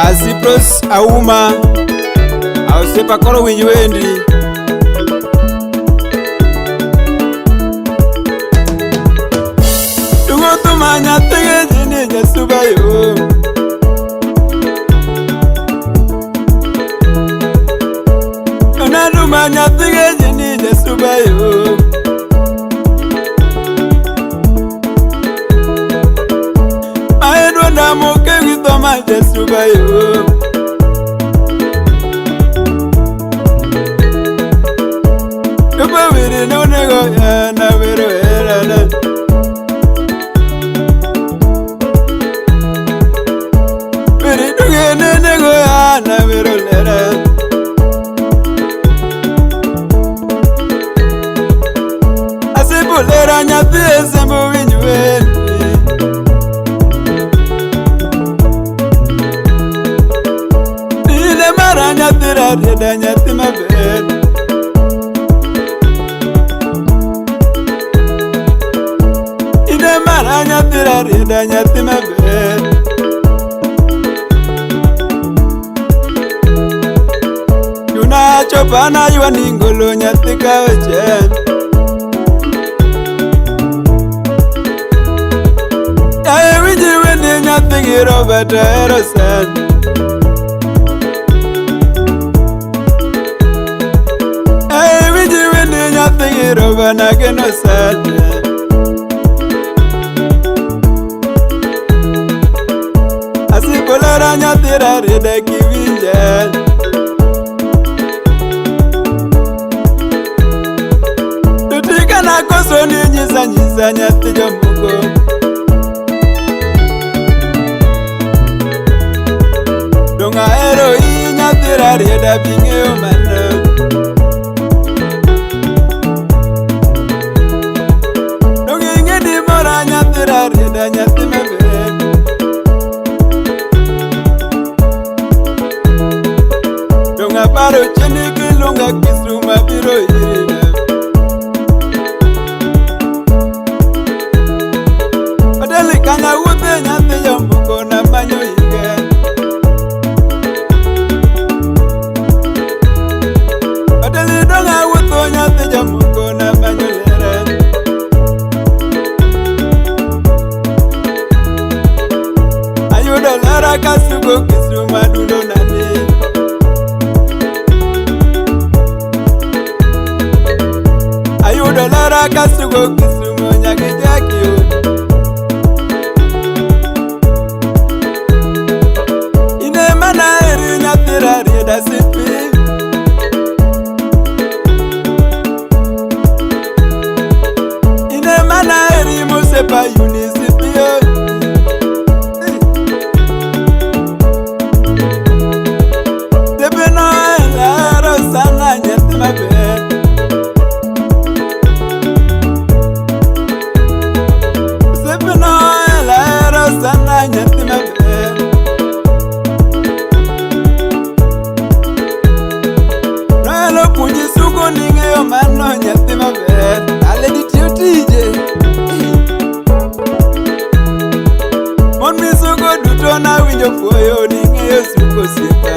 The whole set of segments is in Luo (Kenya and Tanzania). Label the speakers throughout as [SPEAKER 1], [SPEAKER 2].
[SPEAKER 1] Syprose Auma ausepa koro winj wendi Tungoto manya tege jini jasubayo Onadu manya tege jini jasubayo Maedwa namo kewi thoma jasubayo Kupa wiri no nego ya na wiro erana Wiri duge ne nego ya na wiro lera Asibu lera nyati esembo winyweni Nile mara nyati rarida nyati mabed Maranya tirari da nyati mabe Yuna chopana yuwa ningolo nyati kawechen Yae wiji wende nyati giro bata erosan Yae wiji wende nyati giro bana genosan Asipolara nyatira rida kivinja Tutika na koso ni nyisa nyati jomuko Donga ero hii nyatira rida binge umana Donga ingedi mora nyatira rida nyati mabe Donga paro cheni kilunga kisuma biro irina Adeli kanga ute nyate yambuko na manyo ike Adeli donga uto nyate yambuko na manyo lere Ayudo lara kasugo kisuma dundo nani Dolara kasugo kisumo nyake jakio Ine mana eri nyatira rida sipi Ine mana eri musepa unisipio Tepeno elaro sana nyati mabe Sana nyati mabe Nalo punji suko ninge yo mano nyati mabe Ale di tiyo tije Mon mi suko duto na winjo fuyo ninge yo suko sipa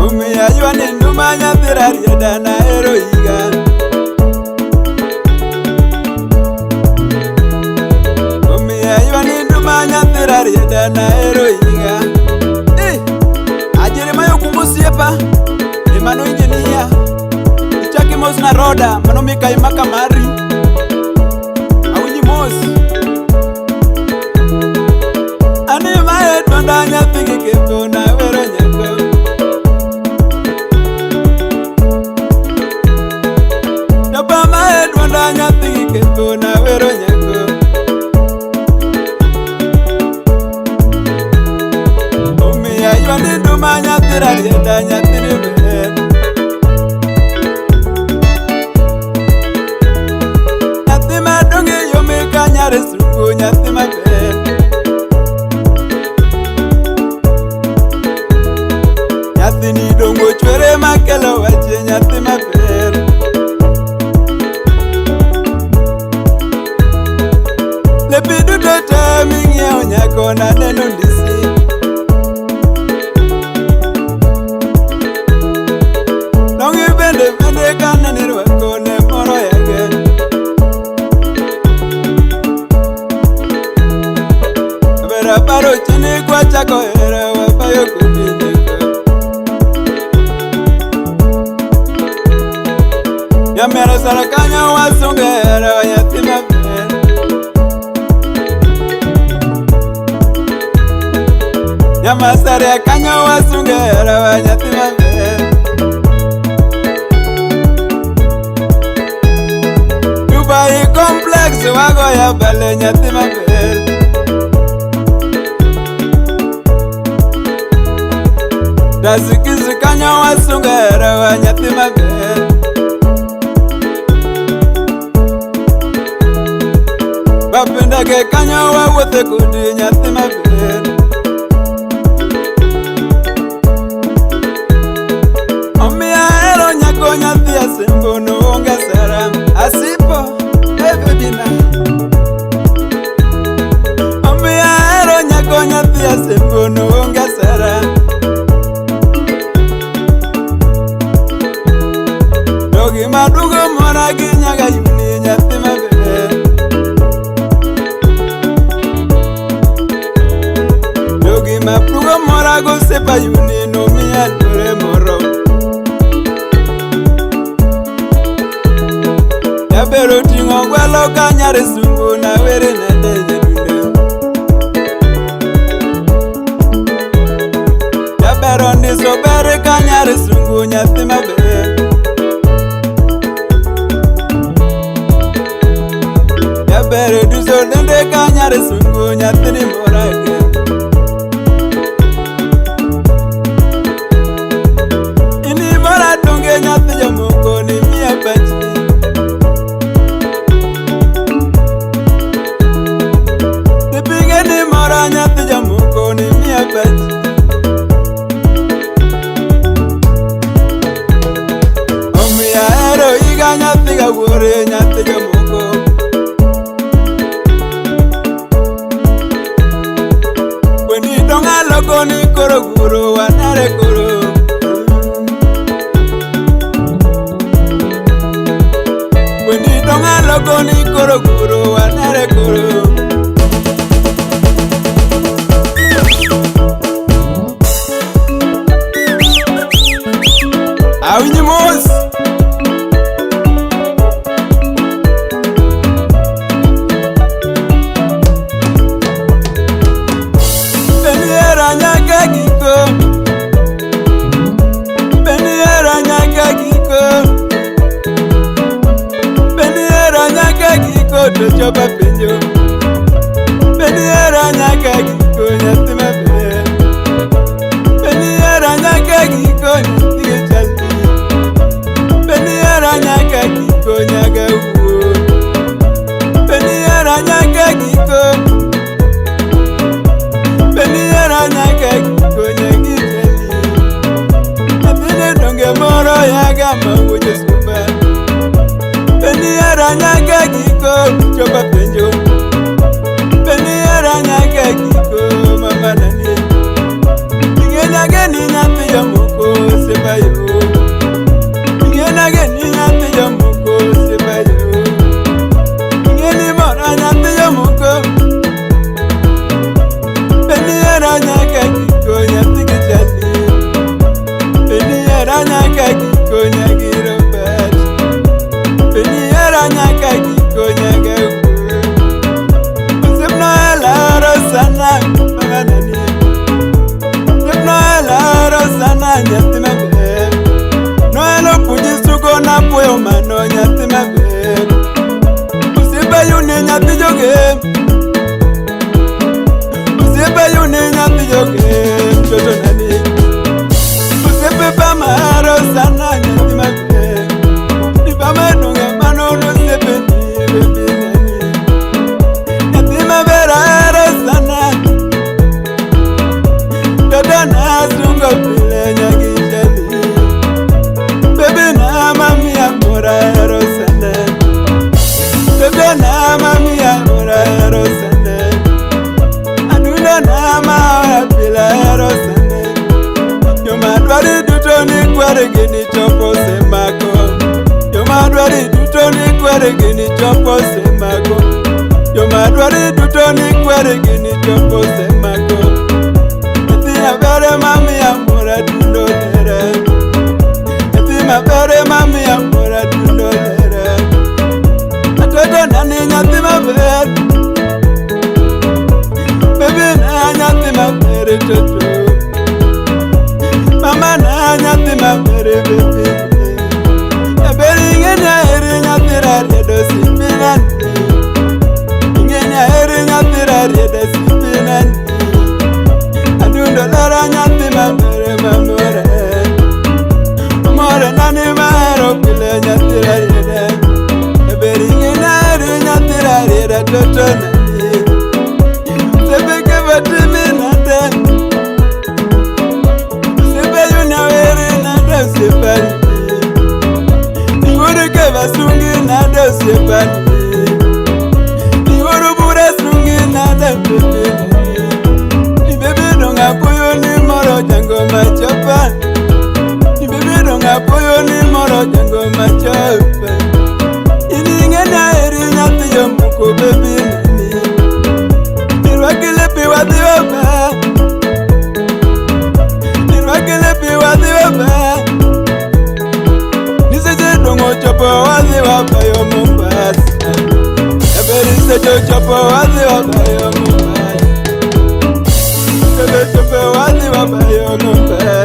[SPEAKER 1] Umi aywa ninduma nyati rariada na ero iga Rariada na heroiga Ajere mayo kumusiepa Emano injenia Ichaki mos na roda Mano mika imaka mari Awinji mos Ani mae tonda nyapingi kepo na wero nyako Napa mae tonda nyapingi kepo na wero nyako Aywa ninduma nyatira rieda nyatiri mehen Nyati madonge yomeka nyare suko nyati maben Nyati ni dongo chwere makelo wache nyati maben Lepidu dota mingi kona neno ndisi Nongi bende kana nirwa kone moro yage Vera paro chini kwa chako era wapayo kutini Yamera sarakanya wasungera yatima Yamasare kanya wasungera yatima Dubai complex wago ya bale yatima Dazikizi kanya wasungera yatima Bapendage kanya wawote kudi nyatima Omia ero nyako nyati asembo no onga saram Asipo bebina Omia ero nyako nyati asembo no onga saram Dogi madugo mora ginyaga yuni nyatima Mapugo mora go sepa yuni no mi adore moro Ya bero tingo gwelo kanyare sungu na were na denye dunde Ya bero niso bere kanyare sungu nyatima bere Ya bere duso dende kanyare sungu nyatini mora ke Nyati ya moko ni mia bachi Nipige ni mara nyati ya moko ni mia bachi Omi ya ero iga nyati ya wore nyati ya moko Weni donga loko ni koro guro wanare koro Donga logo ni koro guru wanare koro Awinyi mos Beniera nyaka giko Beniera nyaka giko To chopa penjo Beniera nyaka giko nyatima be Beniera nyaka giko nyatige chalti Beniera nyaka giko nyaga uo Beniera nyaka giko Beniera nyaka giko nyagi chali Atine donge moro yaga mawuje sumba Beniera nyaka giko chopa penjo Beniera nyaka giko mama nani Ingena geni nyati ya moko sebayo Ingena geni nyati ya moko sebayo Ingeni mora nyati ya moko Beniera nyaka giko nyati kichali Beniera nyaka giko nyagi robert Beniera nyaka giko nyaga Usipna la rosana mama nani Usipna la rosana nyatima be Noelo puji suko na poyo mano nyatima be Usipa yune nyati joge Usipa yune nyati joge Choto nani Usipa pa ma rosana nyatima be Nipama nunga mano no sepe ni bebe nani Nyatima vera rosana Dodo na sungo pile nyagi jali Bebe na mami amora rosana Bebe na mami amora rosana Aduna dware gini chopo semako. Joma dwari duto ni kwere gini chopo semako. Joma dwari duto ni kwere gini chopo semako. Etina bere mami amora dundo lere. Etina bere mami amora dundo lere. Atoto nani nyati maber. Baby na nyati maber toto. Mama na nyati maber baby. Eberi ngenya eri nyati rari do simbinan. Ngenya eri nyati rari do simbinan. Adundo lara nyati maber mamore. Mamore nani mahero pile nyati rari do. Eberi ngenya eri nyati rari do toto nani. Sebeke batimi nade. Sebe yunaweri nade sebani. Niwuru keva sungi nade sebani. Niwuru bure sungi nade sebani. Ni bebe donga puyo ni moro jango machopa. Ni bebe donga puyo ni moro jango machopa. Ini ngena eri nyati yomuko bebi nani. Nirwakile piwa diwaba. Nirwakile piwa diwaba. Niseje dongo chopo wazi waba yo Mombasa. Eberi sejo chopo wazi waba yo Mombasa. Ebe chopo wazi waba yo Mombasa.